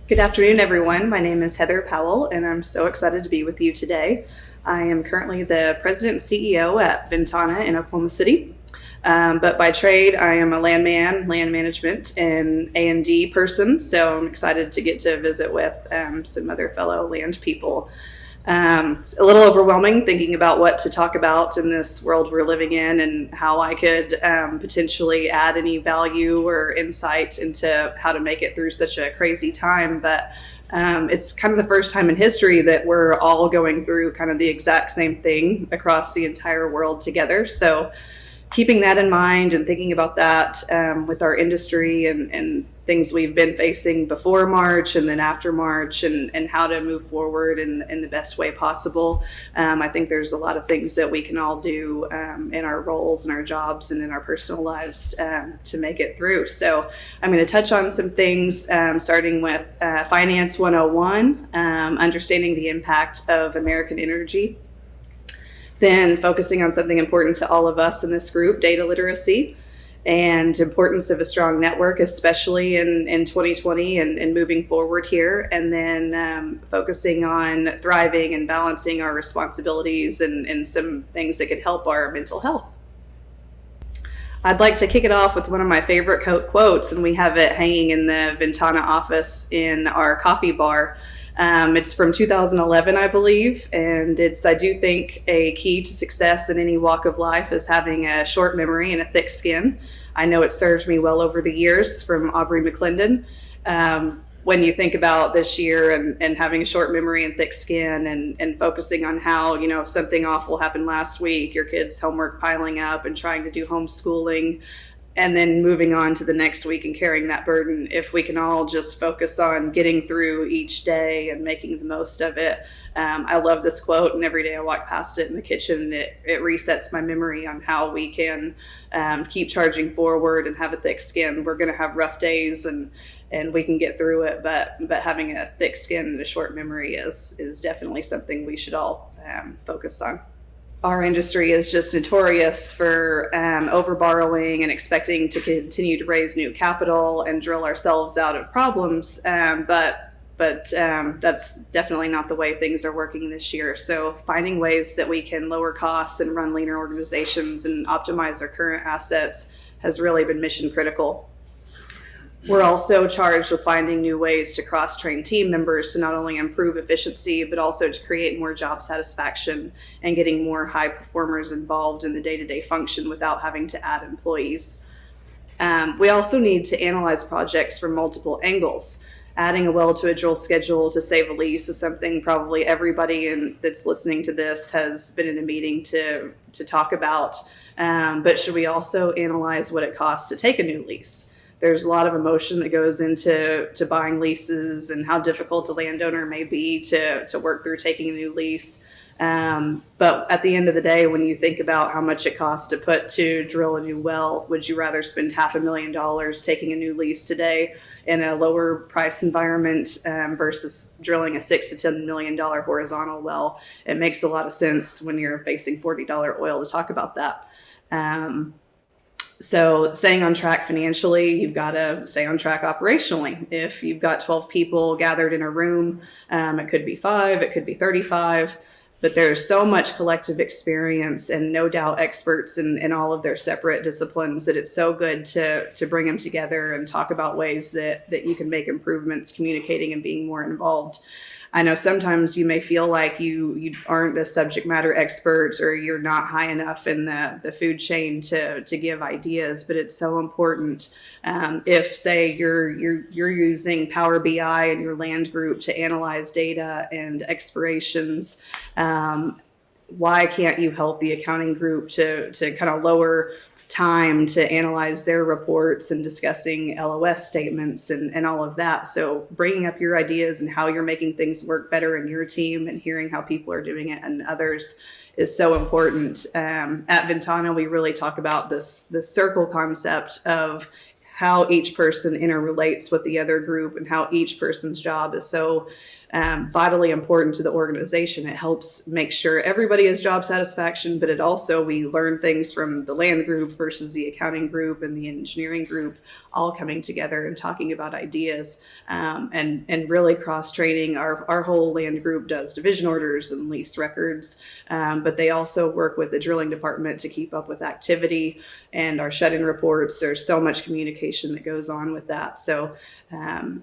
Good afternoon, everyone. My name is Heather Powell, and I'm so excited to be with you today. I am currently the president and CEO at Ventana in Oklahoma City. But by trade, I am a landman, land management, and A&D person, so I'm excited to get to visit with some other fellow land people. It's a little overwhelming thinking about what to talk about in this world we're living in and how I could potentially add any value or insight into how to make it through such a crazy time. But it's kind of the first time in history that we're all going through kind of the exact same thing across the entire world together. So keeping that in mind and thinking about that with our industry and things we've been facing before March and then after March and how to move forward in the best way possible. I think there's a lot of things that we can all do in our roles and our jobs and in our personal lives to make it through. So I'm going to touch on some things starting with Finance 101, understanding the impact of American energy. Then focusing on something important to all of us in this group, data literacy, and importance of a strong network, especially in 2020 and moving forward here. And then focusing on thriving and balancing our responsibilities and some things that could help our mental health. I'd like to kick it off with one of my favorite quotes, and we have it hanging in the Ventana office in our coffee bar. It's from 2011, I believe, and I do think a key to success in any walk of life is having a short memory and a thick skin. I know it served me well over the years, from Aubrey McClendon. When you think about this year and having a short memory and thick skin and focusing on how, if something awful happened last week, your kids' homework piling up and trying to do homeschooling, and then moving on to the next week and carrying that burden, if we can all just focus on getting through each day and making the most of it. I love this quote, and every day I walk past it in the kitchen, it resets my memory on how we can keep charging forward and have a thick skin. We're going to have rough days and we can get through it, but having a thick skin and a short memory is definitely something we should all focus on. Our industry is just notorious for over borrowing and expecting to continue to raise new capital and drill ourselves out of problems. But that's definitely not the way things are working this year. So finding ways that we can lower costs and run leaner organizations and optimize our current assets has really been mission critical. We're also charged with finding new ways to cross-train team members to not only improve efficiency, but also to create more job satisfaction and getting more high performers involved in the day-to-day function without having to add employees. We also need to analyze projects from multiple angles. Adding a well to a drill schedule to save a lease is something probably everybody that's listening to this has been in a meeting to talk about. But should we also analyze what it costs to take a new lease? There's a lot of emotion that goes into buying leases and how difficult a landowner may be to work through taking a new lease. But at the end of the day, when you think about how much it costs to drill a new well, would you rather spend $500,000 taking a new lease today in a lower price environment versus drilling a $6 to $10 million horizontal well? It makes a lot of sense when you're facing $40 oil to talk about that. So staying on track financially, you've got to stay on track operationally. If you've got 12 people gathered in a room, it could be 5, it could be 35, but there's so much collective experience and no doubt experts in all of their separate disciplines that it's so good to bring them together and talk about ways that you can make improvements, communicating and being more involved. I know sometimes you may feel like you aren't a subject matter expert or you're not high enough in the food chain to give ideas, but it's so important. If, say, you're using Power BI in your land group to analyze data and expirations, why can't you help the accounting group to kind of lower time to analyze their reports and discussing LOS statements and all of that? So bringing up your ideas and how you're making things work better in your team and hearing how people are doing it and others is so important. At Ventana, we really talk about this circle concept of how each person interrelates with the other group and how each person's job is so vitally important to the organization. It helps make sure everybody has job satisfaction, but it also, we learn things from the land group versus the accounting group and the engineering group all coming together and talking about ideas, and really cross-training. Our whole land group does division orders and lease records, but they also work with the drilling department to keep up with activity and our shut-in reports. There's so much communication that goes on with that. So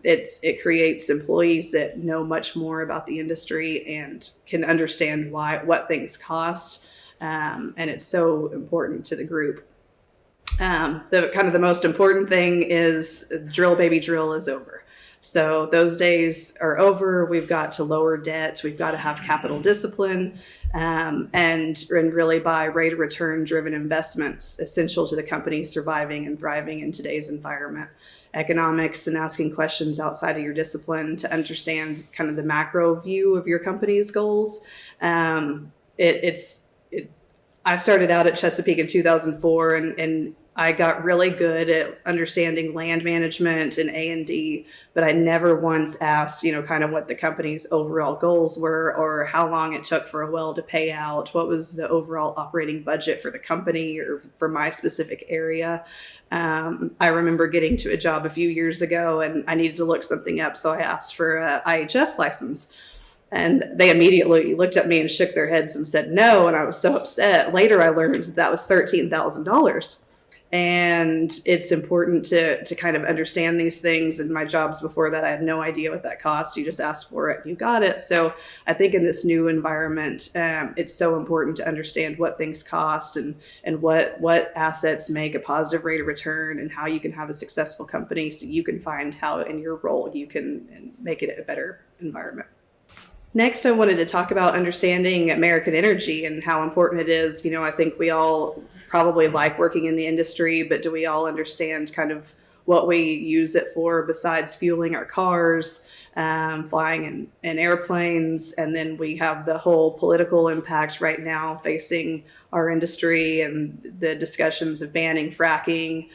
it creates employees that know much more about the industry and can understand what things cost, and it's so important to the group. The most important thing is drill baby drill is over. So those days are over. We've got to lower debt. We've got to have capital discipline, and really buy rate of return driven investments essential to the company surviving and thriving in today's environment. Economics and asking questions outside of your discipline to understand kind of the macro view of your company's goals. I started out at Chesapeake in 2004, and I got really good at understanding land management and A&D, but I never once asked, kind of what the company's overall goals were, or how long it took for a well to pay out, what was the overall operating budget for the company or for my specific area. I remember getting to a job a few years ago and I needed to look something up, so I asked for a IHS license. And they immediately looked at me and shook their heads and said no, and I was so upset. Later, I learned that was $13,000. And it's important to kind of understand these things. In my jobs before that, I had no idea what that cost. You just asked for it and you got it. So I think in this new environment, it's so important to understand what things cost and what assets make a positive rate of return and how you can have a successful company so you can find how in your role you can make it a better environment. Next, I wanted to talk about understanding American energy and how important it is. I think we all probably like working in the industry, but do we all understand kind of what we use it for besides fueling our cars, flying in airplanes? And then we have the whole political impact right now facing our industry and the discussions of banning fracking.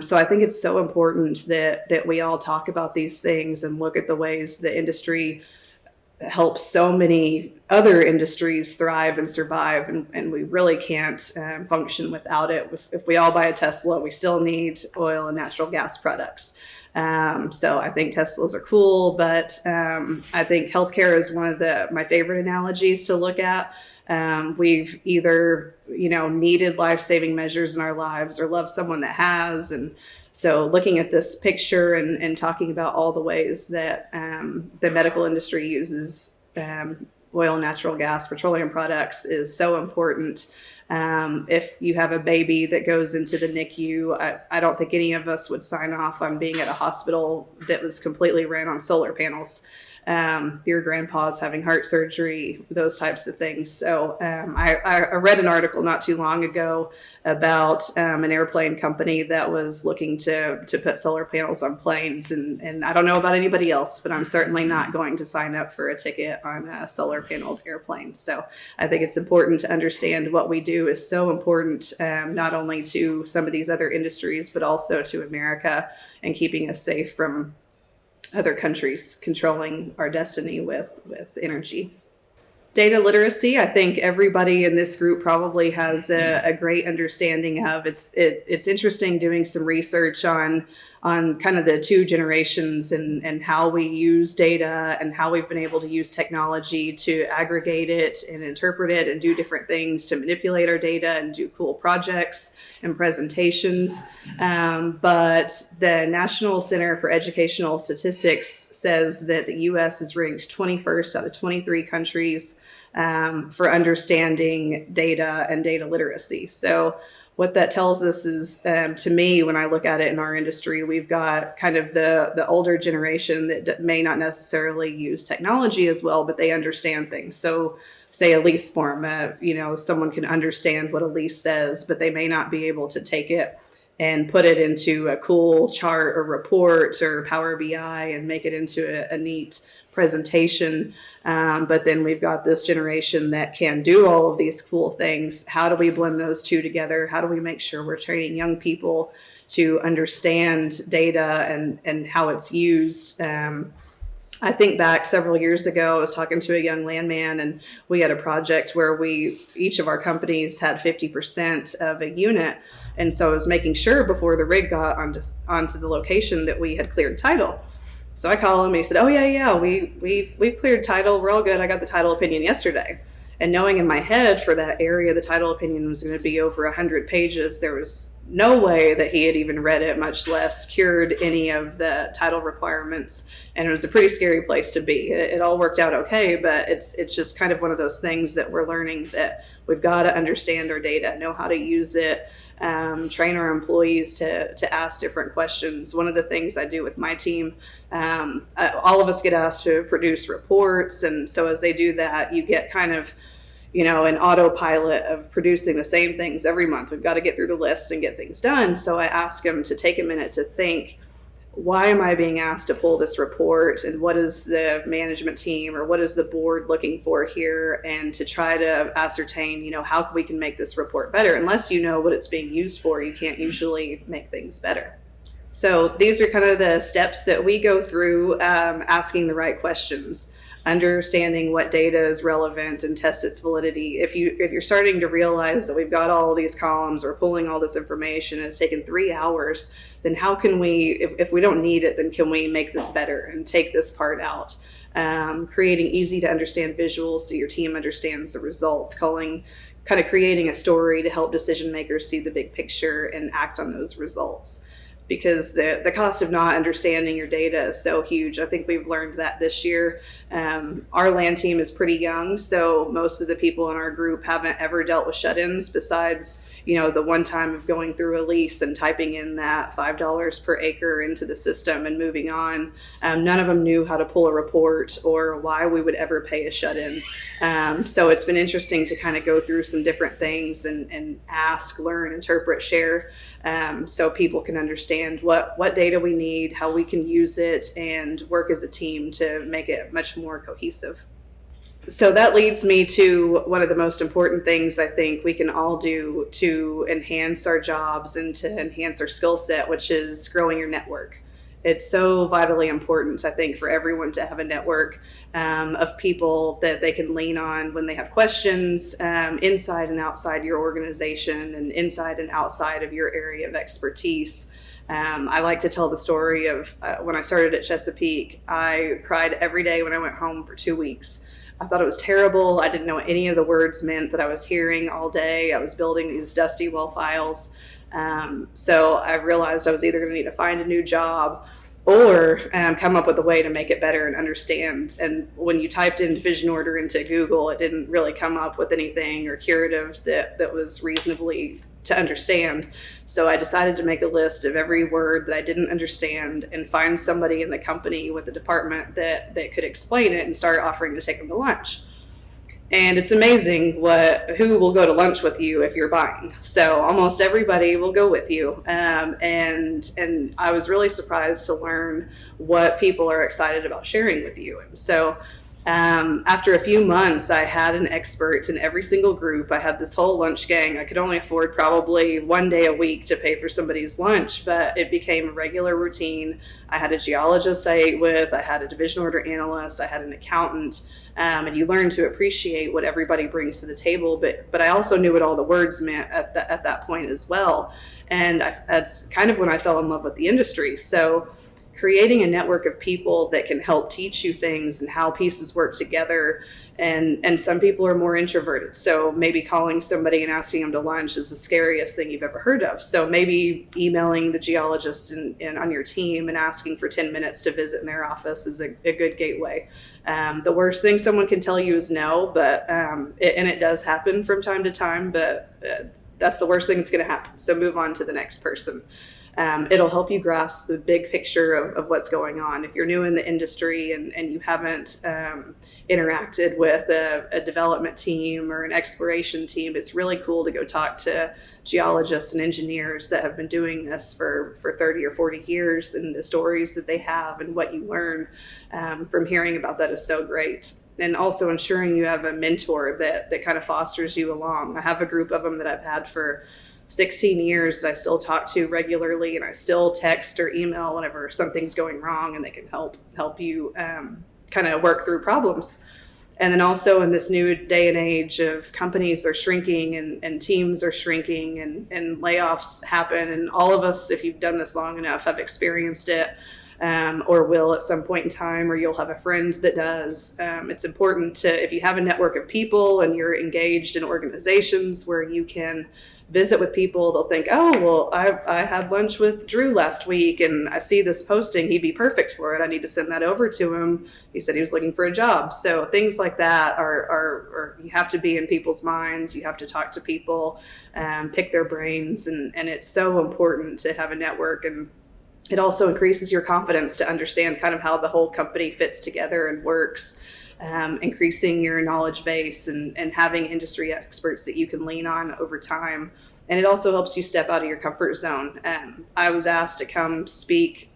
So I think it's so important that we all talk about these things and look at the ways the industry helps so many other industries thrive and survive, and we really can't function without it. If we all buy a Tesla, we still need oil and natural gas products. So I think Teslas are cool, but I think healthcare is one of my favorite analogies to look at. We've either needed life-saving measures in our lives or loved someone that has, and so looking at this picture and talking about all the ways that the medical industry uses oil, natural gas, petroleum products is so important. If you have a baby that goes into the NICU, I don't think any of us would sign off on being at a hospital that was completely ran on solar panels. Your grandpa's having heart surgery, those types of things. So I read an article not too long ago about an airplane company that was looking to put solar panels on planes. And I don't know about anybody else, but I'm certainly not going to sign up for a ticket on a solar paneled airplane. So I think it's important to understand what we do is so important, not only to some of these other industries, but also to America and keeping us safe from other countries controlling our destiny with energy. Data literacy, I think everybody in this group probably has a great understanding of. It's interesting doing some research on kind of the two generations and how we use data and how we've been able to use technology to aggregate it and interpret it and do different things to manipulate our data and do cool projects and presentations. But the National Center for Educational Statistics says that the U.S. is ranked 21st out of 23 countries for understanding data and data literacy. So what that tells us is, to me, when I look at it in our industry, we've got kind of the older generation that may not necessarily use technology as well, but they understand things. So say a lease form, someone can understand what a lease says, but they may not be able to take it and put it into a cool chart or report or Power BI and make it into a neat presentation. But then we've got this generation that can do all of these cool things. How do we blend those two together? How do we make sure we're training young people to understand data and how it's used. I think back several years ago, I was talking to a young landman, and we had a project where each of our companies had 50% of a unit. And so I was making sure before the rig got onto the location that we had cleared title. So I call him and he said, "Oh yeah, we cleared title. We're all good. I got the title opinion yesterday." And knowing in my head for that area, the title opinion was going to be over 100 pages, there was no way that he had even read it, much less cured any of the title requirements. And it was a pretty scary place to be. It all worked out okay, but it's just kind of one of those things that we're learning that we've got to understand our data, know how to use it, train our employees to ask different questions. One of the things I do with my team, all of us get asked to produce reports. And so as they do that, you get kind of an autopilot of producing the same things every month. We've got to get through the list and get things done. So I ask them to take a minute to think, why am I being asked to pull this report? And what is the management team or what is the board looking for here? And to try to ascertain, how we can make this report better. Unless you know what it's being used for, you can't usually make things better. So these are kind of the steps that we go through, asking the right questions, understanding what data is relevant and test its validity. If you're starting to realize that we've got all these columns, we're pulling all this information, and it's taken 3 hours, then how can we, if we don't need it, then can we make this better and take this part out? Creating easy to understand visuals so your team understands the results, kind of creating a story to help decision makers see the big picture and act on those results. Because the cost of not understanding your data is so huge. I think we've learned that this year. Our land team is pretty young, so most of the people in our group haven't ever dealt with shut-ins besides, the one time of going through a lease and typing in that $5 per acre into the system and moving on. None of them knew how to pull a report or why we would ever pay a shut-in. So it's been interesting to kind of go through some different things and ask, learn, interpret, share, so people can understand what data we need, how we can use it, and work as a team to make it much more cohesive. So that leads me to one of the most important things I think we can all do to enhance our jobs and to enhance our skill set, which is growing your network. It's so vitally important, I think, for everyone to have a network of people that they can lean on when they have questions, inside and outside your organization and inside and outside of your area of expertise. I like to tell the story of when I started at Chesapeake, I cried every day when I went home for 2 weeks. I thought it was terrible. I didn't know what any of the words meant that I was hearing all day. I was building these dusty well files. So I realized I was either going to need to find a new job or come up with a way to make it better and understand. And when you typed in division order into Google, it didn't really come up with anything or curative that was reasonably to understand. So I decided to make a list of every word that I didn't understand and find somebody in the company with the department that could explain it and start offering to take them to lunch. And it's amazing who will go to lunch with you if you're buying. So almost everybody will go with you. And I was really surprised to learn what people are excited about sharing with you. And so after a few months, I had an expert in every single group. I had this whole lunch gang. I could only afford probably 1 day a week to pay for somebody's lunch, but it became a regular routine. I had a geologist I ate with. I had a division order analyst. I had an accountant. And you learn to appreciate what everybody brings to the table. But I also knew what all the words meant at that point as well. And that's kind of when I fell in love with the industry. So creating a network of people that can help teach you things and how pieces work together. And some people are more introverted. So maybe calling somebody and asking them to lunch is the scariest thing you've ever heard of. So maybe emailing the geologist on your team and asking for 10 minutes to visit in their office is a good gateway. The worst thing someone can tell you is no, but it does happen from time to time, but that's the worst thing that's going to happen. So move on to the next person. It'll help you grasp the big picture of what's going on. If you're new in the industry and you haven't interacted with a development team or an exploration team, it's really cool to go talk to geologists and engineers that have been doing this for 30 or 40 years, and the stories that they have and what you learn from hearing about that is so great. And also ensuring you have a mentor that kind of fosters you along. I have a group of them that I've had for 16 years that I still talk to regularly, and I still text or email whenever something's going wrong, and they can help you kind of work through problems. And then also in this new day and age of companies are shrinking and teams are shrinking and layoffs happen. And all of us, if you've done this long enough, have experienced it or will at some point in time, or you'll have a friend that does. It's important to, if you have a network of people and you're engaged in organizations where you can visit with people, they'll think, oh, well, I had lunch with Drew last week and I see this posting, he'd be perfect for it. I need to send that over to him. He said he was looking for a job. So things like that are you have to be in people's minds. You have to talk to people, pick their brains. And it's so important to have a network. And it also increases your confidence to understand kind of how the whole company fits together and works. Increasing your knowledge base and having industry experts that you can lean on over time. And it also helps you step out of your comfort zone. I was asked to come speak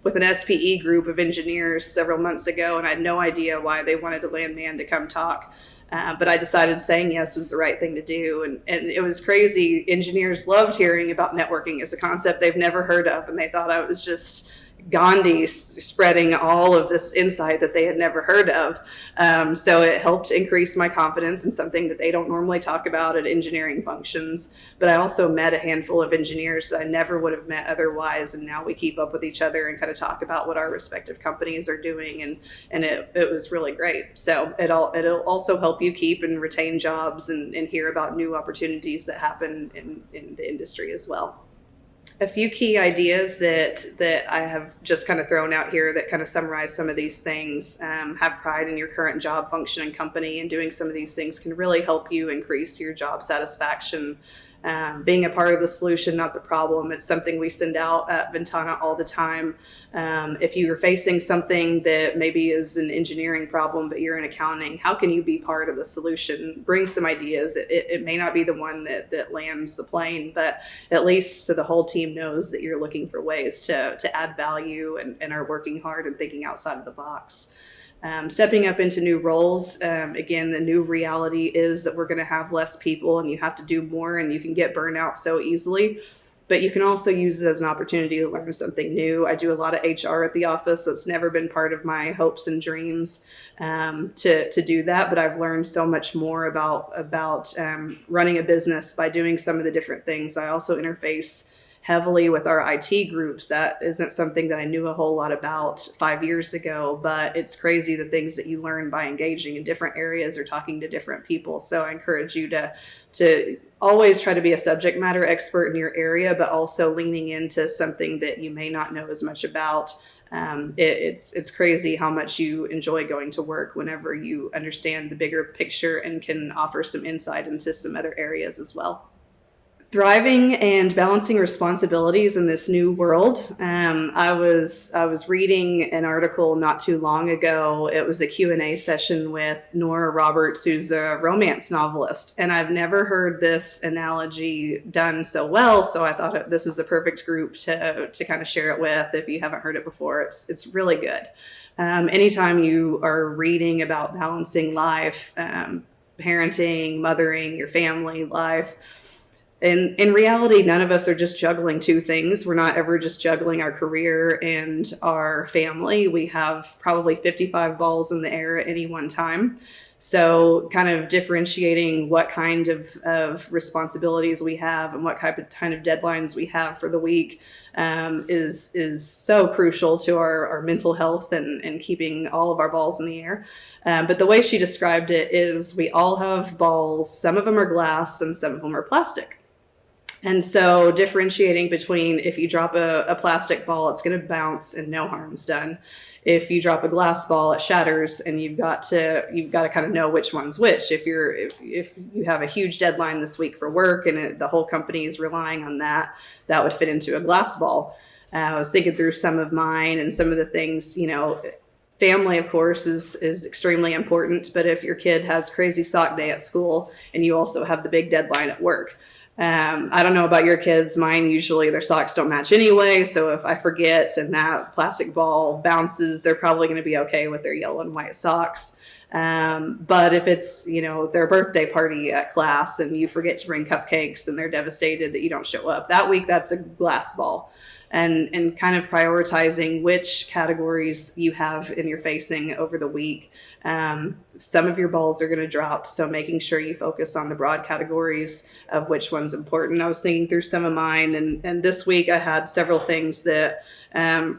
with an SPE group of engineers several months ago, and I had no idea why they wanted a landman to come talk. But I decided saying yes was the right thing to do. And it was crazy. Engineers loved hearing about networking as a concept they've never heard of, and they thought I was just Gandhi spreading all of this insight that they had never heard of. So it helped increase my confidence in something that they don't normally talk about at engineering functions. But I also met a handful of engineers that I never would have met otherwise. And now we keep up with each other and kind of talk about what our respective companies are doing. And it was really great. So it'll also help you keep and retain jobs and hear about new opportunities that happen in the industry as well. A few key ideas that I have just kind of thrown out here that kind of summarize some of these things. Have pride in your current job, function, and company, and doing some of these things can really help you increase your job satisfaction. Being a part of the solution, not the problem. It's something we send out at Ventana all the time. If you're facing something that maybe is an engineering problem, but you're in accounting, how can you be part of the solution? Bring some ideas. It may not be the one that lands the plane, but at least so the whole team knows that you're looking for ways to add value and are working hard and thinking outside of the box. Stepping up into new roles. Again, the new reality is that we're going to have less people and you have to do more, and you can get burned out so easily. But you can also use it as an opportunity to learn something new. I do a lot of HR at the office. That's never been part of my hopes and dreams to do that. But I've learned so much more about running a business by doing some of the different things. I also interface heavily with our IT groups. That isn't something that I knew a whole lot about 5 years ago, but it's crazy the things that you learn by engaging in different areas or talking to different people. So I encourage you to always try to be a subject matter expert in your area, but also leaning into something that you may not know as much about. It's crazy how much you enjoy going to work whenever you understand the bigger picture and can offer some insight into some other areas as well. Thriving and balancing responsibilities in this new world. I was reading an article not too long ago. It was a Q&A session with Nora Roberts, who's a romance novelist. And I've never heard this analogy done so well. So I thought this was a perfect group to kind of share it with. If you haven't heard it before, it's really good. Anytime you are reading about balancing life, parenting, mothering, your family life, and in reality, none of us are just juggling two things. We're not ever just juggling our career and our family. We have probably 55 balls in the air at any one time. So kind of differentiating what kind of responsibilities we have and what kind of deadlines we have for the week is so crucial to our mental health and keeping all of our balls in the air. But the way she described it is we all have balls. Some of them are glass and some of them are plastic. And so differentiating between, if you drop a plastic ball, it's going to bounce and no harm's done. If you drop a glass ball, it shatters, and you've got to kind of know which one's which. If you have a huge deadline this week for work and the whole company is relying on that would fit into a glass ball. I was thinking through some of mine and some of the things, family, of course, is extremely important. But if your kid has crazy sock day at school and you also have the big deadline at work, I don't know about your kids. Mine, usually their socks don't match anyway. So if I forget and that plastic ball bounces, they're probably going to be okay with their yellow and white socks. But if it's, their birthday party at class and you forget to bring cupcakes and they're devastated that you don't show up that week, that's a glass ball. And kind of prioritizing which categories you have in your facing over the week. Some of your balls are going to drop, so making sure you focus on the broad categories of which one's important. I was thinking through some of mine, and this week I had several things that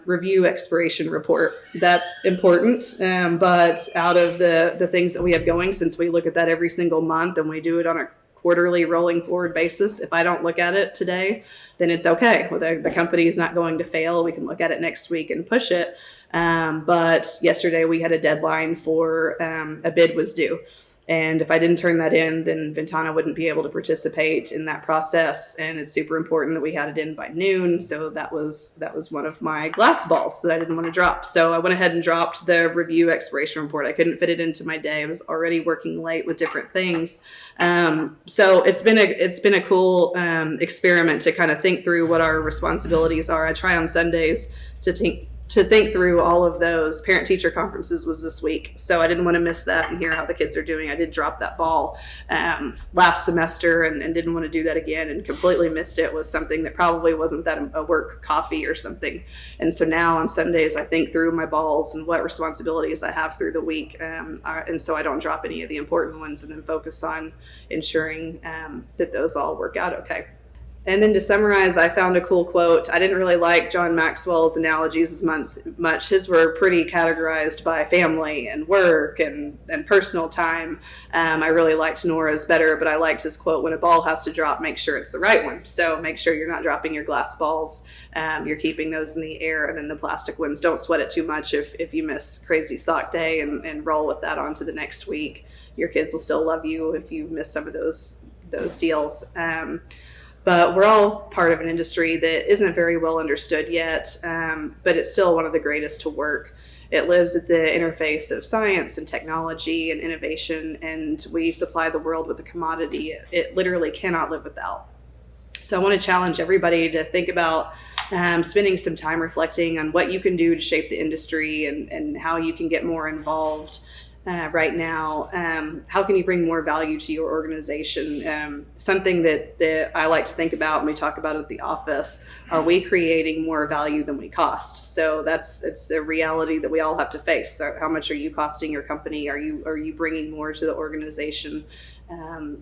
review expiration report. That's important, but out of the things that we have going, since we look at that every single month and we do it on a quarterly rolling forward basis, if I don't look at it today, then it's okay. Well, the company is not going to fail. We can look at it next week and push it. But yesterday we had a deadline for a bid was due. And if I didn't turn that in, then Ventana wouldn't be able to participate in that process. And it's super important that we had it in by noon. So that was one of my glass balls that I didn't want to drop. So I went ahead and dropped the review expiration report. I couldn't fit it into my day. I was already working late with different things. So it's been a cool experiment to kind of think through what our responsibilities are. I try on Sundays to think through all of those. Parent-teacher conferences was this week, so I didn't want to miss that and hear how the kids are doing. I did drop that ball last semester and didn't want to do that again, and completely missed it with something that probably wasn't that a work coffee or something. And so now on Sundays, I think through my balls and what responsibilities I have through the week, and so I don't drop any of the important ones and then focus on ensuring that those all work out okay. And then to summarize, I found a cool quote. I didn't really like John Maxwell's analogies as much. His were pretty categorized by family and work and personal time. I really liked Nora's better, but I liked his quote, when a ball has to drop, make sure it's the right one. So make sure you're not dropping your glass balls. You're keeping those in the air, and then the plastic ones, don't sweat it too much if you miss crazy sock day and roll with that on to the next week. Your kids will still love you if you miss some of those deals. But we're all part of an industry that isn't very well understood yet, but it's still one of the greatest to work. It lives at the interface of science and technology and innovation, and we supply the world with a commodity it literally cannot live without. So I want to challenge everybody to think about spending some time reflecting on what you can do to shape the industry and how you can get more involved. Right now, how can you bring more value to your organization? Something that I like to think about when we talk about it at the office, are we creating more value than we cost? So it's a reality that we all have to face. So how much are you costing your company? Are you bringing more to the organization?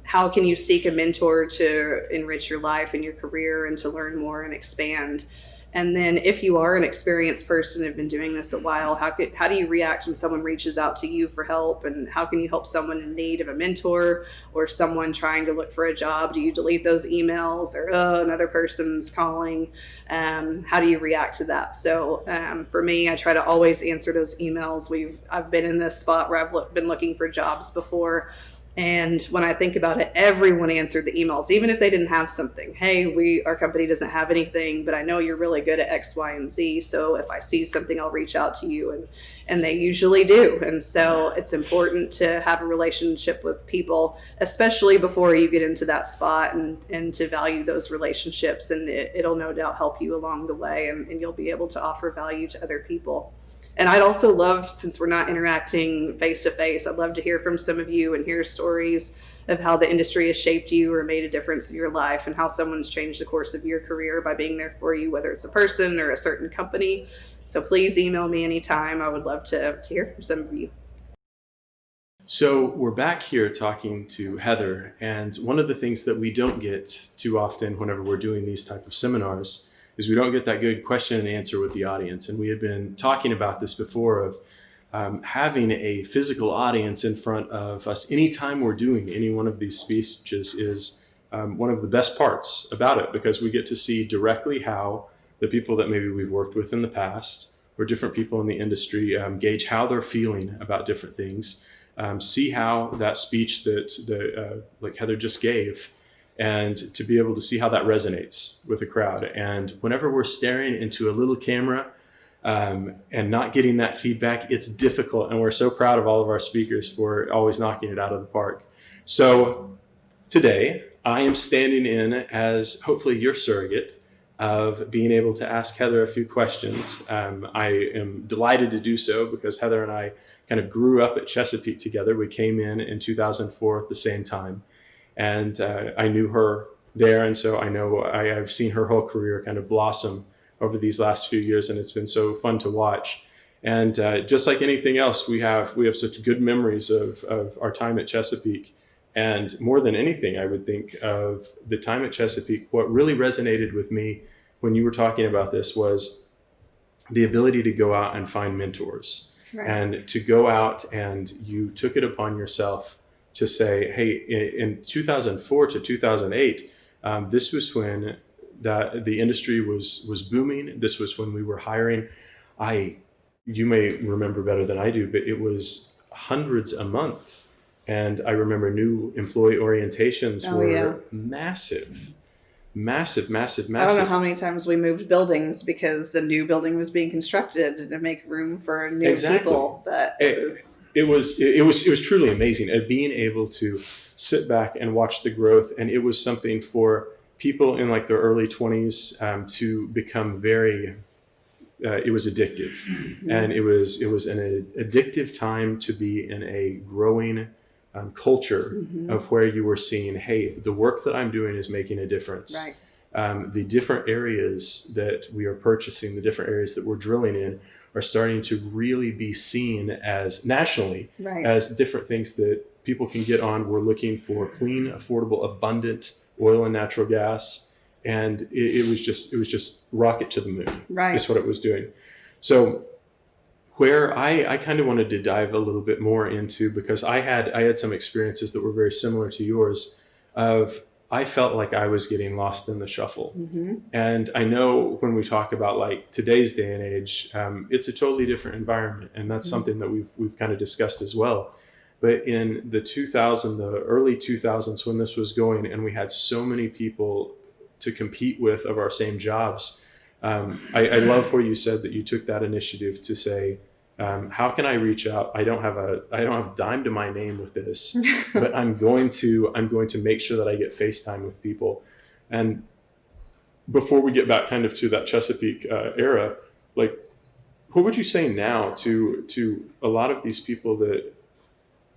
How can you seek a mentor to enrich your life and your career and to learn more and expand? And then if you are an experienced person and have been doing this a while, how do you react when someone reaches out to you for help? And how can you help someone in need of a mentor or someone trying to look for a job? Do you delete those emails or, another person's calling? How do you react to that? So for me, I try to always answer those emails. I've been in this spot where I've been looking for jobs before. And when I think about it, everyone answered the emails, even if they didn't have something. Hey, our company doesn't have anything, but I know you're really good at X, Y, and Z. So if I see something, I'll reach out to you. And they usually do. And so it's important to have a relationship with people, especially before you get into that spot, and to value those relationships. And it'll no doubt help you along the way, and you'll be able to offer value to other people. And I'd also love, since we're not interacting face to face, I'd love to hear from some of you and hear stories of how the industry has shaped you or made a difference in your life, and how someone's changed the course of your career by being there for you, whether it's a person or a certain company. So please email me anytime. I would love to hear from some of you. So we're back here talking to Heather, and one of the things that we don't get too often whenever we're doing these type of seminars is we don't get that good question and answer with the audience. And we had been talking about this before of having a physical audience in front of us anytime we're doing any one of these speeches is one of the best parts about it, because we get to see directly how the people that maybe we've worked with in the past or different people in the industry gauge how they're feeling about different things, see how that speech that like Heather just gave, and to be able to see how that resonates with the crowd. And whenever we're staring into a little camera and not getting that feedback, it's difficult. And we're so proud of all of our speakers for always knocking it out of the park. So today, I am standing in as hopefully your surrogate of being able to ask Heather a few questions. I am delighted to do so because Heather and I kind of grew up at Chesapeake together. We came in 2004 at the same time, and I knew her there, and so I've seen her whole career kind of blossom over these last few years, and it's been so fun to watch. And just like anything else, we have such good memories of our time at Chesapeake. And more than anything, I would think of the time at Chesapeake, what really resonated with me when you were talking about this was the ability to go out and find mentors. Right. And to go out, and you took it upon yourself to say, hey, in 2004 to 2008, this was when the industry was booming. This was when we were hiring. You may remember better than I do, but it was hundreds a month. And I remember new employee orientations were massive. I don't know how many times we moved buildings because a new building was being constructed to make room for new people. But it was truly amazing being able to sit back and watch the growth. And it was something for people in like their early 20s to become very. It was addictive, mm-hmm. and it was an addictive time to be in a growing culture mm-hmm. of where you were seeing, hey, the work that I'm doing is making a difference. Right. The different areas that we are purchasing, the different areas that we're drilling in are starting to really be seen as nationally right. as different things that people can get on. We're looking for clean, affordable, abundant oil and natural gas. And it was just rocket to the moon. Right. Is what it was doing. So where I kind of wanted to dive a little bit more into, because I had some experiences that were very similar to yours of I felt like I was getting lost in the shuffle. Mm-hmm. And I know when we talk about like today's day and age, it's a totally different environment. And that's mm-hmm. something that we've kind of discussed as well. But in the early 2000s when this was going, and we had so many people to compete with of our same jobs. I love where you said that you took that initiative to say, how can I reach out? I don't have a dime to my name with this, but I'm going to make sure that I get FaceTime with people. And before we get back kind of to that Chesapeake era, like, what would you say now to a lot of these people that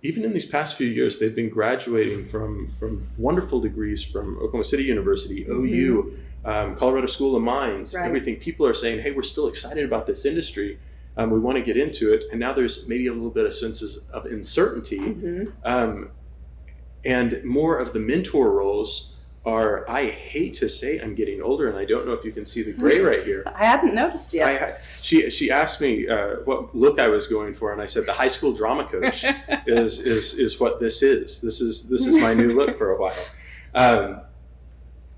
even in these past few years, they've been graduating from wonderful degrees from Oklahoma City University, mm-hmm. OU, Colorado School of Mines, right. everything. People are saying, hey, we're still excited about this industry. We want to get into it. And now there's maybe a little bit of senses of uncertainty. Mm-hmm. And more of the mentor roles are, I hate to say I'm getting older, and I don't know if you can see the gray right here. I hadn't noticed yet. She asked me what look I was going for, and I said the high school drama coach is what this is. This is my new look for a while.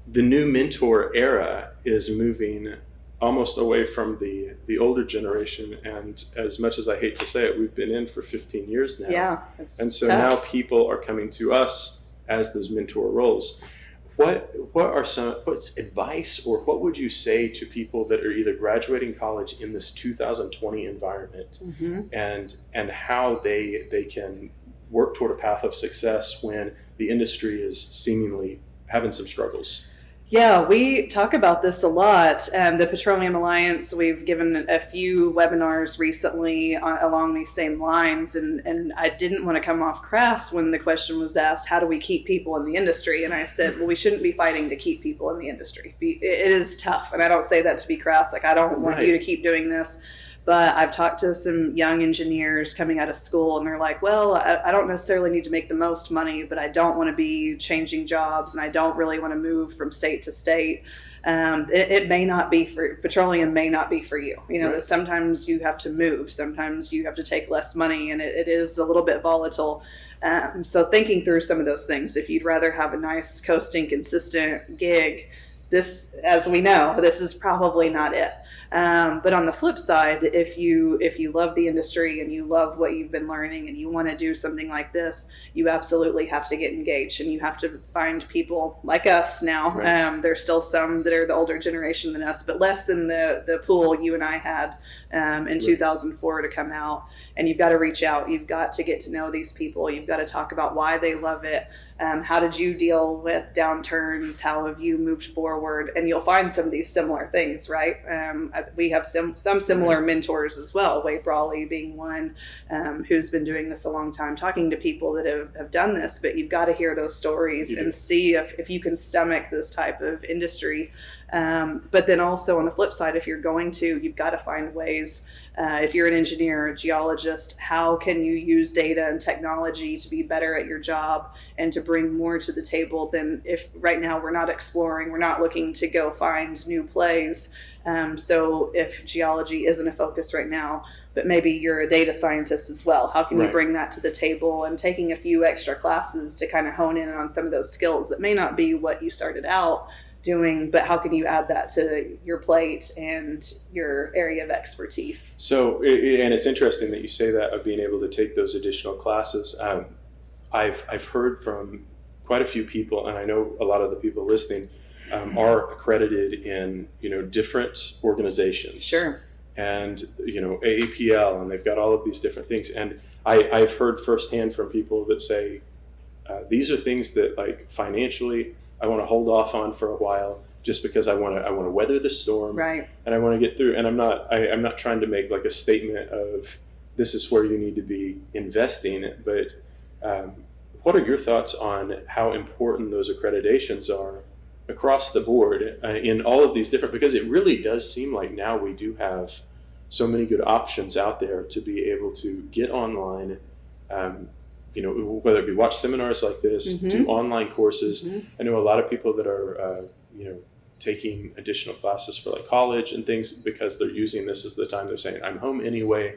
The new mentor era is moving almost away from the older generation, and as much as I hate to say it, we've been in for 15 years now. Yeah, and so tough. Now people are coming to us as those mentor roles. What's advice, or what would you say to people that are either graduating college in this 2020 environment, mm-hmm. and how they can work toward a path of success when the industry is seemingly having some struggles? Yeah, we talk about this a lot. The Petroleum Alliance, we've given a few webinars recently along these same lines, and I didn't want to come off crass when the question was asked, how do we keep people in the industry? And I said, well, we shouldn't be fighting to keep people in the industry. It is tough, and I don't say that to be crass, like I don't want you to keep doing this. But I've talked to some young engineers coming out of school, and they're like, well, I don't necessarily need to make the most money, but I don't want to be changing jobs, and I don't really want to move from state to state. It may not be petroleum may not be for you. You know, right. Sometimes you have to move. Sometimes you have to take less money, and it is a little bit volatile. So thinking through some of those things, if you'd rather have a nice, coasting, consistent gig, this, as we know, this is probably not it. But on the flip side, if you love the industry and you love what you've been learning and you want to do something like this, you absolutely have to get engaged, and you have to find people like us now. Right. There's still some that are the older generation than us, but less than the pool you and I had in 2004 to come out. And you've got to reach out. You've got to get to know these people. You've got to talk about why they love it. How did you deal with downturns? How have you moved forward? And you'll find some of these similar things, right? We have some similar mentors as well, Wade Brawley being one, who's been doing this a long time, talking to people that have done this. But you've got to hear those stories and see if you can stomach this type of industry. But then also on the flip side, if you're going to, you've got to find ways. If you're an engineer, a geologist, how can you use data and technology to be better at your job and to bring more to the table than if right now we're not exploring, we're not looking to go find new plays. So if geology isn't a focus right now, but maybe you're a data scientist as well, how can you bring that to the table, and taking a few extra classes to kind of hone in on some of those skills that may not be what you started out doing, but how can you add that to your plate and your area of expertise? So, and it's interesting that you say that, of being able to take those additional classes. I've heard from quite a few people, and I know a lot of the people listening are accredited in different organizations. Sure. And AAPL, and they've got all of these different things. And I've heard firsthand from people that say these are things that, like, financially, I want to hold off on for a while, just because I want to weather the storm, right? And I want to get through. And I'm not trying to make like a statement of this is where you need to be investing. But what are your thoughts on how important those accreditations are across the board in all of these different? Because it really does seem like now we do have so many good options out there to be able to get online. Whether it be watch seminars like this, do online courses. I know a lot of people that are, taking additional classes for like college and things, because they're using this as the time. They're saying, I'm home anyway.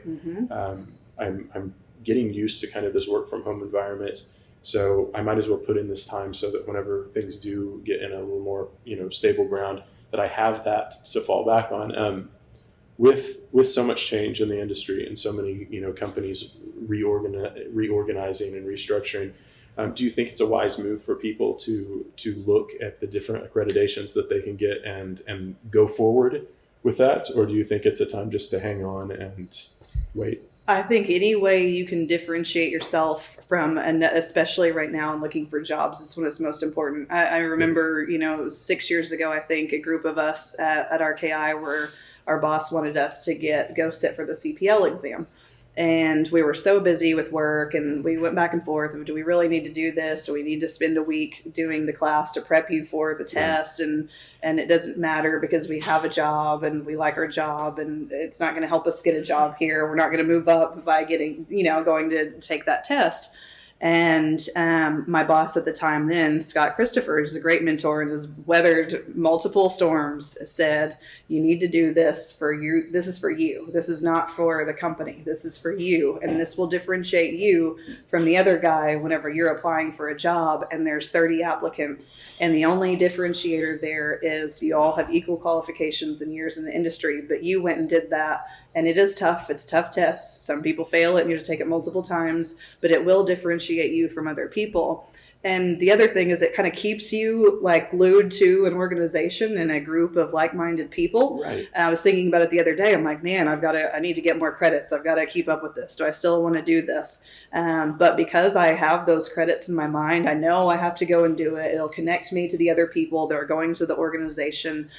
I'm getting used to kind of this work from home environment. So I might as well put in this time so that whenever things do get in a little more, stable ground, that I have that to fall back on. With so much change in the industry and so many companies reorganizing and restructuring, do you think it's a wise move for people to look at the different accreditations that they can get and go forward with that, or do you think it's a time just to hang on and wait? I think any way you can differentiate yourself from, especially right now and looking for jobs, is when it's most important. I remember, 6 years ago, I think a group of us at RKI were. Our boss wanted us to go sit for the CPL exam. And we were so busy with work, and we went back and forth. Do we really need to do this? Do we need to spend a week doing the class to prep you for the test? And it doesn't matter because we have a job and we like our job, and it's not going to help us get a job here. We're not going to move up by getting, going to take that test. And my boss at the time then, Scott Christopher, is a great mentor and has weathered multiple storms, said, you need to do this for you. This is for you. This is not for the company. This is for you. And this will differentiate you from the other guy whenever you're applying for a job and there's 30 applicants. And the only differentiator there is you all have equal qualifications and years in the industry, but you went and did that. And it is tough. It's a tough test. Some people fail it and you have to take it multiple times, but it will differentiate you from other people. And the other thing is it kind of keeps you like glued to an organization and a group of like-minded people. Right. I was thinking about it the other day. I'm like, man, I need to get more credits. I've got to keep up with this. Do I still want to do this? But because I have those credits in my mind, I know I have to go and do it. It'll connect me to the other people that are going to the organization.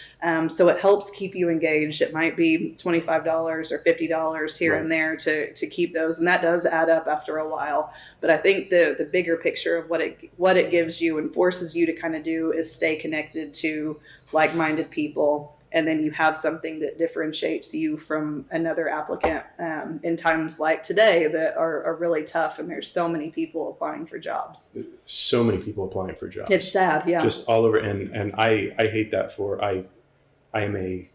So it helps keep you engaged. It might be $25 or $50 here and there to keep those. And that does add up after a while. But I think the bigger picture of what it gives you and forces you to kind of do is stay connected to like-minded people. And then you have something that differentiates you from another applicant in times like today that are really tough. And there's so many people applying for jobs. So many people applying for jobs. It's sad, yeah. Just all over. And I hate that I am a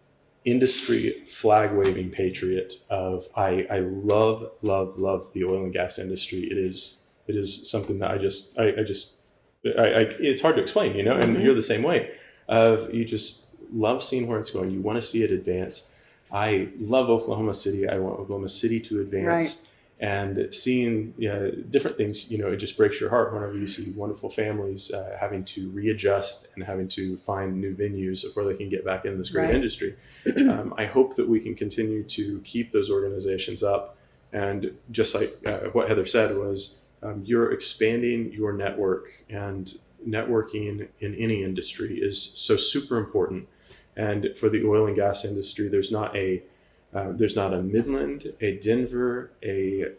industry flag-waving patriot of I love the oil and gas industry. It is something that it's hard to explain, and you're the same way. You just love seeing where it's going. You want to see it advance. I love Oklahoma City. I want Oklahoma City to advance. Right. And seeing different things, it just breaks your heart whenever you see wonderful families having to readjust and having to find new venues of where they can get back in this great Right. industry. I hope that we can continue to keep those organizations up. And just like what Heather said was, you're expanding your network, and networking in any industry is so super important. And for the oil and gas industry, there's not a Midland, a Denver, I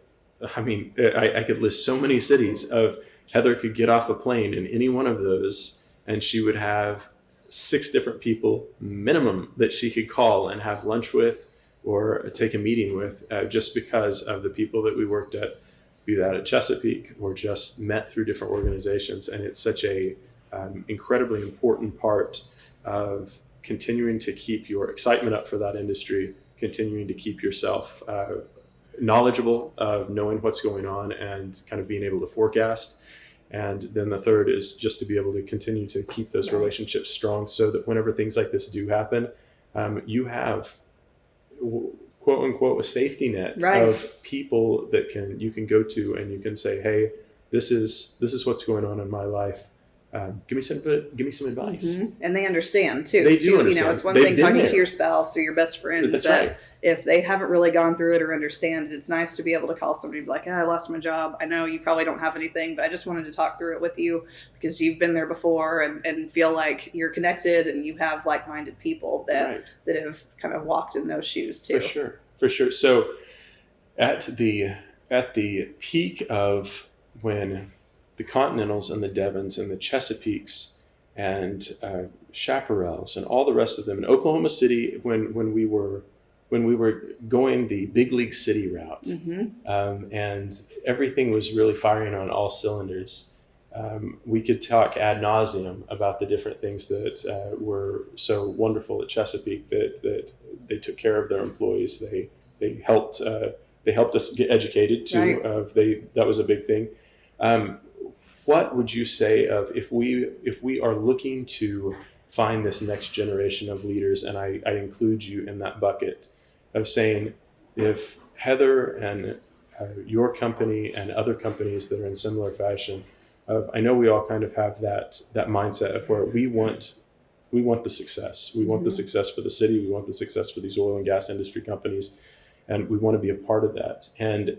could list so many cities of Heather could get off a plane in any one of those, and she would have 6 different people minimum that she could call and have lunch with or take a meeting with, just because of the people that we worked at, be that at Chesapeake or just met through different organizations. And it's such a incredibly important part of continuing to keep your excitement up for that industry, continuing to keep yourself knowledgeable of knowing what's going on and kind of being able to forecast. And then the third is just to be able to continue to keep those relationships strong, so that whenever things like this do happen, you have quote unquote a safety net of people that you can go to, and you can say, hey, this is what's going on in my life. Give me some advice. Mm-hmm. And they understand too. They do understand. It's one thing talking to your spouse or your best friend, That's but right. if they haven't really gone through it or understand it, it's nice to be able to call somebody and be like, I lost my job. I know you probably don't have anything, but I just wanted to talk through it with you because you've been there before, and feel like you're connected and you have like-minded people that have kind of walked in those shoes too. For sure. So at the peak of when the Continentals and the Devons and the Chesapeakes and Chaparrals and all the rest of them in Oklahoma City, when we were going the big league city route, and everything was really firing on all cylinders, we could talk ad nauseum about the different things that were so wonderful at Chesapeake, that they took care of their employees. They helped us get educated too. That was a big thing. What would you say of if we are looking to find this next generation of leaders, and I include you in that bucket, of saying, if Heather and your company and other companies that are in similar fashion, I know we all kind of have that mindset of where we want the success. We want the success for the city. We want the success for these oil and gas industry companies, and we want to be a part of that. And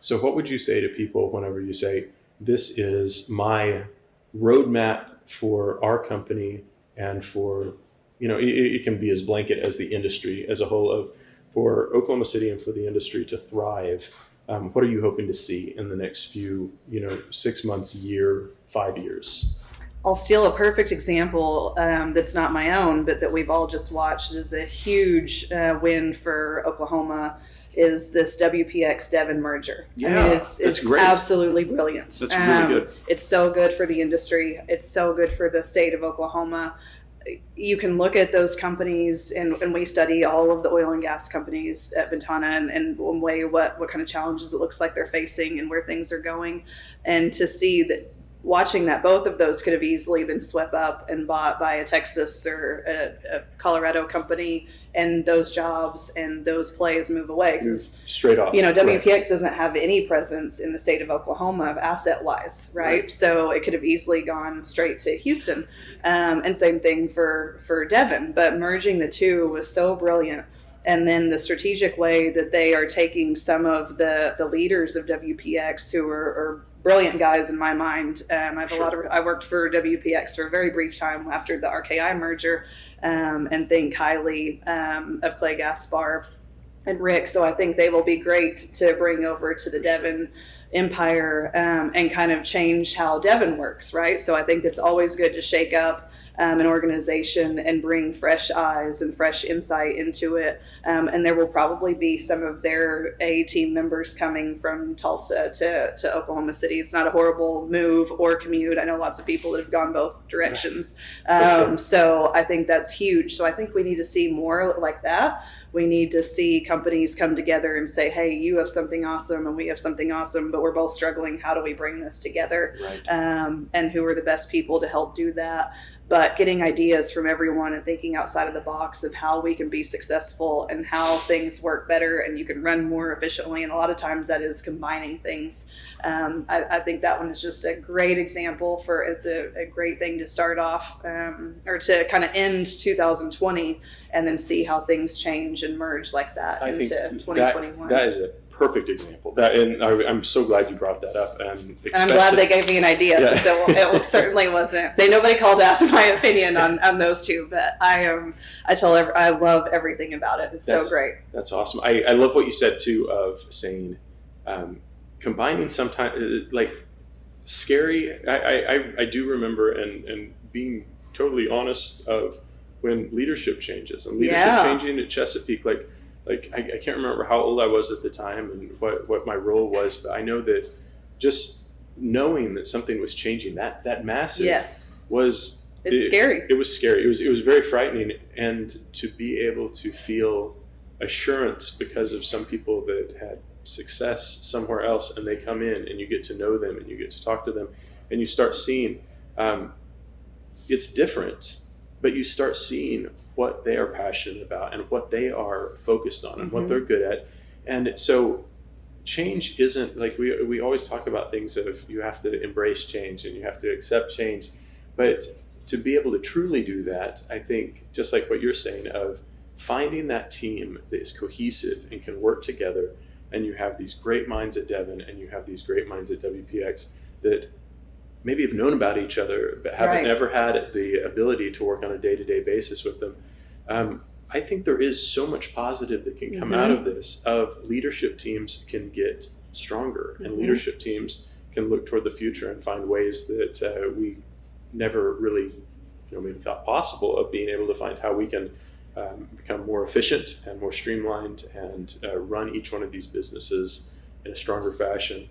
so what would you say to people whenever you say, this is my roadmap for our company, and for, it can be as blanket as the industry as a whole, for Oklahoma City and for the industry to thrive. What are you hoping to see in the next few, 6 months, year, 5 years? I'll steal a perfect example that's not my own, but that we've all just watched is a huge win for Oklahoma, is this WPX Devon merger. Yeah, I mean, it's great. Absolutely brilliant. That's really good. It's so good for the industry. It's so good for the state of Oklahoma. You can look at those companies, and we study all of the oil and gas companies at Ventana, and weigh what kind of challenges it looks like they're facing and where things are going, and to see that, watching that both of those could have easily been swept up and bought by a Texas or a Colorado company, and those jobs and those plays move away. Because straight off, WPX doesn't have any presence in the state of Oklahoma asset-wise, right? So it could have easily gone straight to Houston, and same thing for Devon. But merging the two was so brilliant. And then the strategic way that they are taking some of the leaders of WPX, who are brilliant guys in my mind. I worked for WPX for a very brief time after the RKI merger, and think highly of Clay Gaspar and Rick. So I think they will be great to bring over to the Devon empire, and kind of change how Devon works, right? So I think it's always good to shake up an organization and bring fresh eyes and fresh insight into it. And there will probably be some of their A team members coming from Tulsa to Oklahoma City. It's not a horrible move or commute. I know lots of people that have gone both directions. So I think that's huge. So I think we need to see more like that. We need to see companies come together and say, hey, you have something awesome and we have something awesome, but we're both struggling. How do we bring this together? And who are the best people to help do that? but getting ideas from everyone and thinking outside of the box of how we can be successful and how things work better and you can run more efficiently. And a lot of times that is combining things. I think that one is just a great example for, it's a great thing to start off or to kind of end 2020 and then see how things change and merge like that I into think 2021. that is a perfect example. And I'm so glad you brought that up. And I'm glad they gave me an idea, since it certainly wasn't. Nobody called to ask my opinion on those two, but I love everything about it. It's so great. That's awesome. I love what you said too of saying combining sometimes like scary. I do remember and being totally honest of when leadership changes and leadership changing at Chesapeake. Like I can't remember how old I was at the time and what my role was, but I know that just knowing that something was changing, that massive was scary. It was scary. It was very frightening, and to be able to feel assurance because of some people that had success somewhere else, and they come in and you get to know them and you get to talk to them, and you start seeing it's different, but you start seeing what they are passionate about and what they are focused on and what they're good at. And so change isn't like we always talk about things of you have to embrace change and you have to accept change, but to be able to truly do that, I think just like what you're saying of finding that team that is cohesive and can work together, and you have these great minds at Devon and you have these great minds at WPX that maybe have known about each other but haven't ever had the ability to work on a day-to-day basis with them. I think there is so much positive that can come out of this, of leadership teams can get stronger and leadership teams can look toward the future and find ways that we never really maybe thought possible, of being able to find how we can become more efficient and more streamlined and run each one of these businesses in a stronger fashion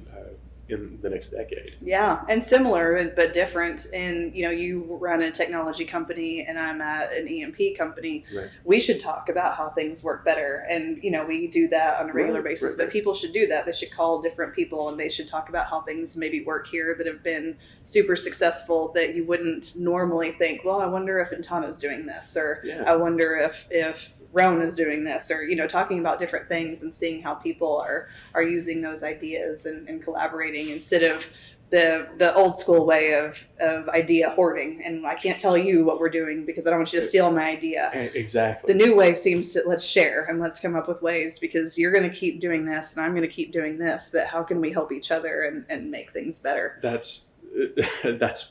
in the next decade. Yeah, and similar but different. And you run a technology company and I'm at an E&P company. Right. We should talk about how things work better, and we do that on a regular basis. But people should do that. They should call different people and they should talk about how things maybe work here that have been super successful that you wouldn't normally think. Well, I wonder if Ventana's doing this, or I wonder if Roan is doing this, or talking about different things and seeing how people are using those ideas and collaborating instead of the old school way of idea hoarding. And I can't tell you what we're doing because I don't want you to steal my idea. Exactly. The new way seems to let's share and let's come up with ways, because you're going to keep doing this and I'm going to keep doing this, but how can we help each other and make things better? That's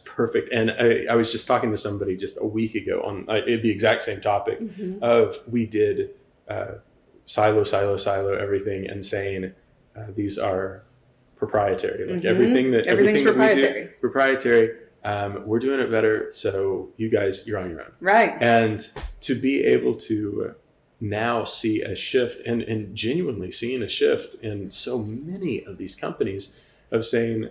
perfect. And I was just talking to somebody just a week ago on the exact same topic of we did silo everything and saying these are proprietary. Like everything's proprietary. We do, proprietary. We're doing it better. So you guys, you're on your own. Right. And to be able to now see a shift and genuinely seeing a shift in so many of these companies of saying,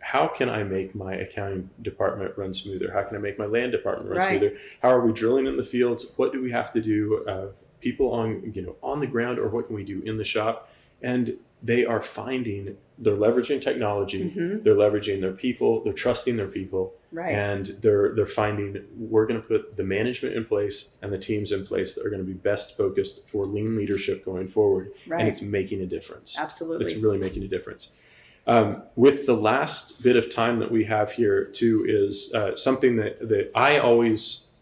how can I make my accounting department run smoother? How can I make my land department run smoother? How are we drilling in the fields? What do we have to do of people on the ground, or what can we do in the shop? And they are finding they're leveraging technology, they're leveraging their people, they're trusting their people, and they're finding we're going to put the management in place and the teams in place that are going to be best focused for lean leadership going forward. And it's making a difference. Absolutely. It's really making a difference. With the last bit of time that we have here too is something that I always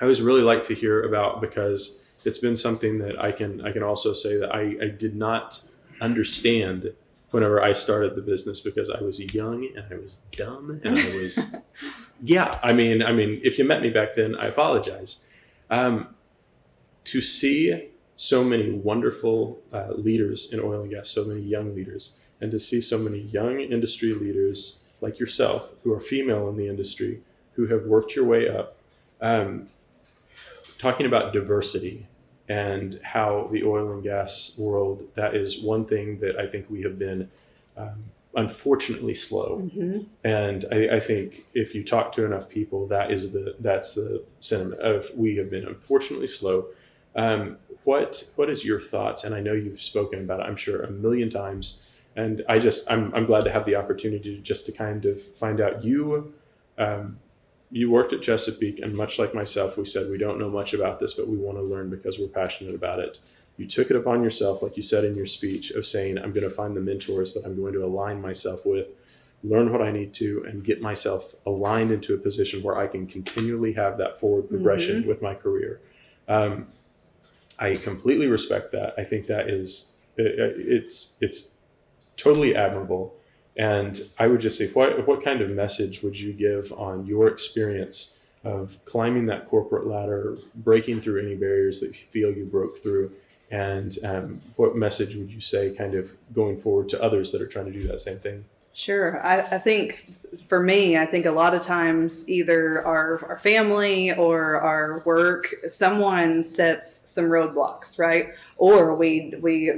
really like to hear about, because it's been something that I can also say that I did not understand whenever I started the business, because I was young and I was dumb and I was I mean if you met me back then, I apologize. To see so many wonderful leaders in oil and gas, so many young leaders, and to see so many young industry leaders like yourself who are female in the industry, who have worked your way up, talking about diversity and how the oil and gas world, that is one thing that I think we have been unfortunately slow. And I think if you talk to enough people, that's the sentiment of we have been unfortunately slow. What is your thoughts? And I know you've spoken about it, I'm sure, a million times. And I'm glad to have the opportunity just to kind of find out you worked at Chesapeake, and much like myself, we said we don't know much about this, but we want to learn because we're passionate about it. You took it upon yourself, like you said in your speech, of saying, I'm going to find the mentors that I'm going to align myself with, learn what I need to, and get myself aligned into a position where I can continually have that forward progression with my career. I completely respect that. I think that is, it's totally admirable. And I would just say, what kind of message would you give on your experience of climbing that corporate ladder, breaking through any barriers that you feel you broke through? And what message would you say kind of going forward to others that are trying to do that same thing? Sure. I think for me, I think a lot of times either our family or our work, someone sets some roadblocks, right? Or we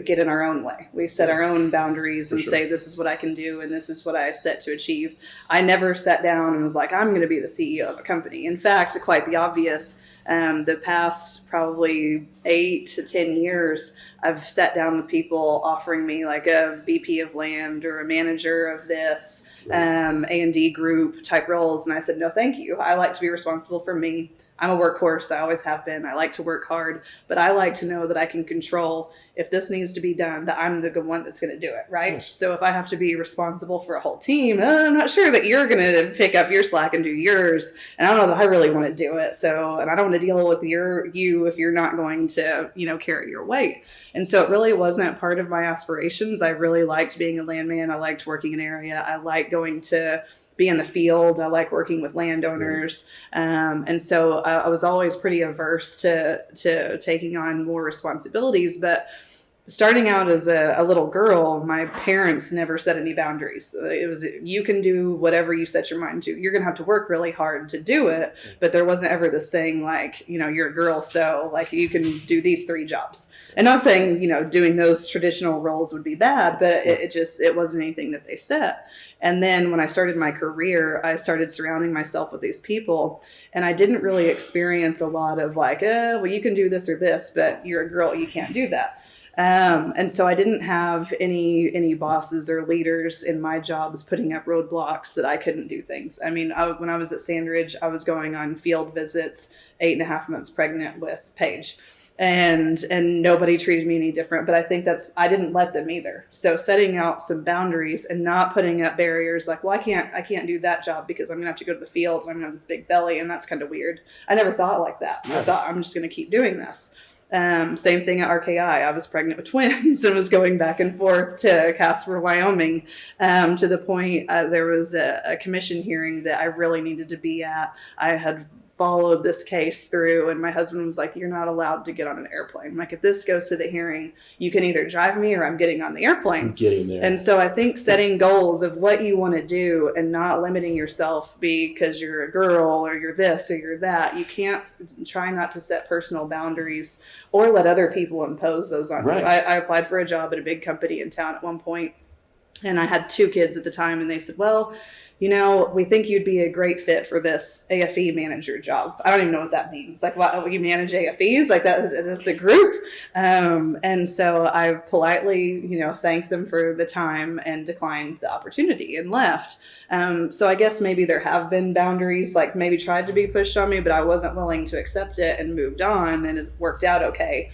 get in our own way. We set our own boundaries and say, this is what I can do and this is what I set to achieve. I never sat down and was like, I'm going to be the CEO of a company. In fact, quite the obvious. The past probably 8 to 10 years, I've sat down with people offering me like a VP of land or a manager of this A&D group type roles. And I said, no, thank you. I like to be responsible for me. I'm a workhorse. I always have been. I like to work hard, but I like to know that I can control if this needs to be done, that I'm the good one that's going to do it. Right. Nice. So if I have to be responsible for a whole team, I'm not sure that you're going to pick up your slack and do yours. And I don't know that I really want to do it. So, and I don't want to deal with you if you're not going to, carry your weight. And so it really wasn't part of my aspirations. I really liked being a landman. I liked working in area. I liked going to be in the field. I like working with landowners. And so I was always pretty averse to taking on more responsibilities. But starting out as a little girl, my parents never set any boundaries. It was, you can do whatever you set your mind to. You're going to have to work really hard to do it. But there wasn't ever this thing like, you're a girl, so like you can do these 3 jobs. And not saying, doing those traditional roles would be bad, but it wasn't anything that they set. And then when I started my career, I started surrounding myself with these people, and I didn't really experience a lot of like, well, you can do this or this, but you're a girl, you can't do that. And so I didn't have any bosses or leaders in my jobs putting up roadblocks that I couldn't do things. I mean, when I was at Sandridge, I was going on field visits, 8.5 months pregnant with Paige. And nobody treated me any different, but I think I didn't let them either. So setting out some boundaries and not putting up barriers like, well, I can't do that job because I'm gonna have to go to the field and I'm gonna have this big belly and that's kind of weird. I never thought like that. Yeah. I thought I'm just gonna keep doing this. Same thing at RKI. I was pregnant with twins and was going back and forth to Casper, Wyoming, to the point there was a commission hearing that I really needed to be at. I had followed this case through, and my husband was like, you're not allowed to get on an airplane. I'm like, if this goes to the hearing, you can either drive me or I'm getting on the airplane. I'm getting there. And so I think setting goals of what you want to do and not limiting yourself because you're a girl or you're this or you're that. You can't try not to set personal boundaries or let other people impose those on you. I applied for a job at a big company in town at one point, and I had 2 kids at the time, and they said, well, we think you'd be a great fit for this AFE manager job. I don't even know what that means. Like, what, you manage AFEs? Like that's a group. And so I politely, thanked them for the time and declined the opportunity and left. So I guess maybe there have been boundaries, like maybe tried to be pushed on me, but I wasn't willing to accept it and moved on, and it worked out okay.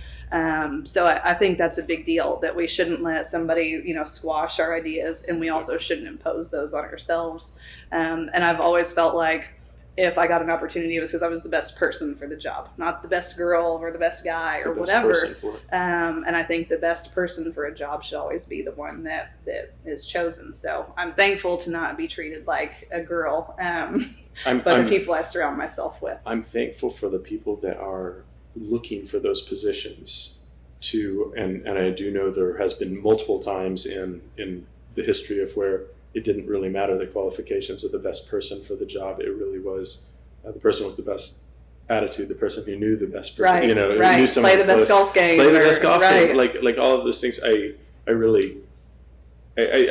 So I think that's a big deal, that we shouldn't let somebody, squash our ideas, and we also shouldn't impose those on ourselves. And I've always felt like if I got an opportunity, it was because I was the best person for the job, not the best girl or the best guy or whatever. And I think the best person for a job should always be the one that is chosen. So I'm thankful to not be treated like a girl, but the people I surround myself with. I'm thankful for the people that are looking for those positions and I do know there has been multiple times in the history of where it didn't really matter the qualifications of the best person for the job. It really was the person with the best attitude, the person who knew the best person, knew someone play the best golf game, like all of those things. I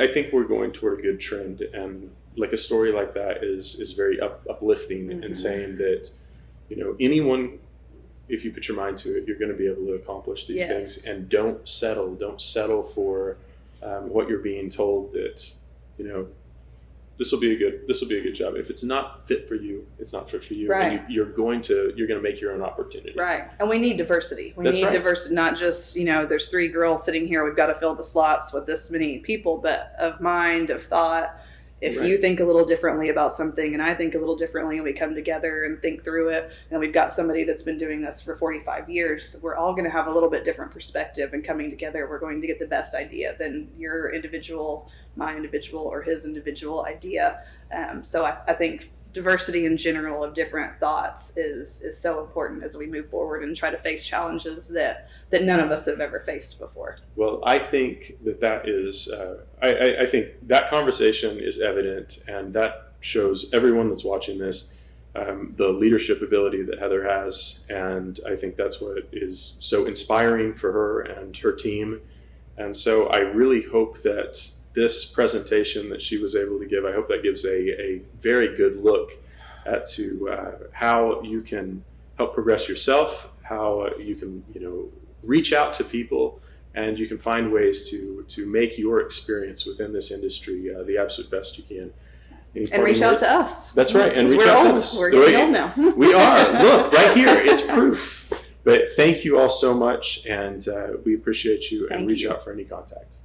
think we're going toward a good trend, and like a story like that is very uplifting and saying that anyone, if you put your mind to it, you're going to be able to accomplish these things, and don't settle for what you're being told that this will be a good job. If it's not fit for you, it's not fit for you. Right. And you're going to make your own opportunity. Right. And we need diversity. We That's need right. diversity, not just, there's 3 girls sitting here, we've got to fill the slots with this many people, but of mind, of thought. If Right. you think a little differently about something and I think a little differently and we come together and think through it, and we've got somebody that's been doing this for 45 years, we're all going to have a little bit different perspective, and coming together, we're going to get the best idea than your individual, my individual, or his individual idea. So I think diversity in general of different thoughts is so important as we move forward and try to face challenges that none of us have ever faced before. Well, I think that is, I think that conversation is evident, and that shows everyone that's watching this the leadership ability that Heather has, and I think that's what is so inspiring for her and her team. And so I really hope that this presentation that she was able to give, I hope that gives a very good look to how you can help progress yourself, how you can reach out to people, and you can find ways to make your experience within this industry the absolute best you can. And reach out to us. That's right, and reach we're out old. to us. We're getting old now. We are. Look, right here, it's proof. But thank you all so much, and we appreciate you, and reach out for any contact.